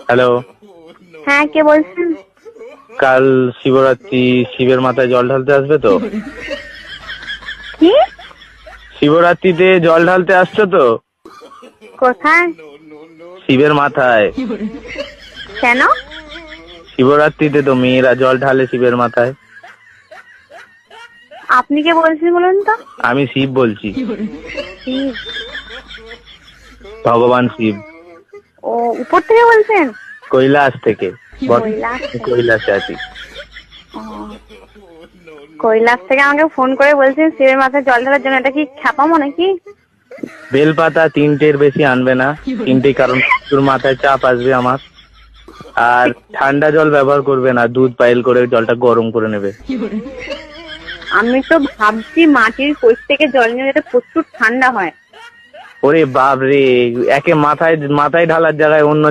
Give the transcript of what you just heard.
Hello, হ্যাঁ, কে বলছেন? কাল শিবরাত্রি, শিবের মাথায় জল ঢালতে আসবে তো? কি? শিবরাত্রিতে জল ঢালতে আসছো তো? কোথায়? শিবের মাথায়। কেন? শিবরাত্রিতে তো মেয়েরা জল ঢালে শিবের মাথায়। আপনি কে বলছেন বলুন তো? আমি শিব বলছি, শিব? ভগবান শিব। ও, উপর থেকে বলছেন? কৈলাস থেকে। কৈলাস থেকে? কৈলাসে আছি। ও, কৈলাস থেকে আমাকে ফোন করে বলছেন শিবের মাথায় জল ঢালার জন্য। এটা কি খ্যাপামো নাকি? বেলপাতা 3টের বেশি আনবে না, 3টে, কারণ তোর মাথায় চাপ আসবে আমার। আর ঠান্ডা জল ব্যবহার করবে না, দুধ পাইল করে জলটা গরম করে নেবে। আমি তো ভাবছি মাটির কোষ থেকে জল নিয়ে যেটা প্রচুর ঠান্ডা হয়। ওরে বাপ রে, একে মাথায় ঢালার জায়গায় অন্য